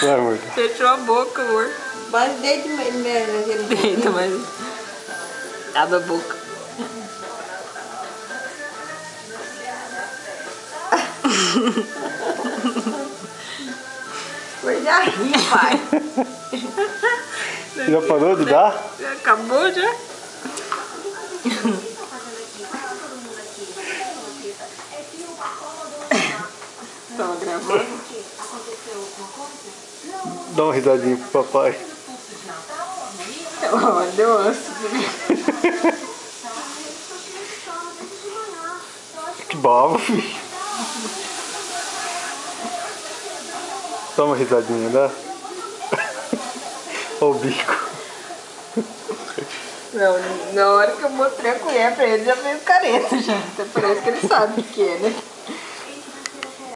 Vai, amor. Fechou a boca, amor. Mas deita naquele Deita, mas... Abre a boca. já ri, pai. Já parou de dar? Já acabou, já? Tava gravando? Dá uma risadinha pro papai. Deu ânsia. Que babo, filho. Dá uma risadinha, dá? Olha o bico. Não, na hora que eu mostrei a colher pra ele, já veio careta já. Até parece que ele sabe o que é, né?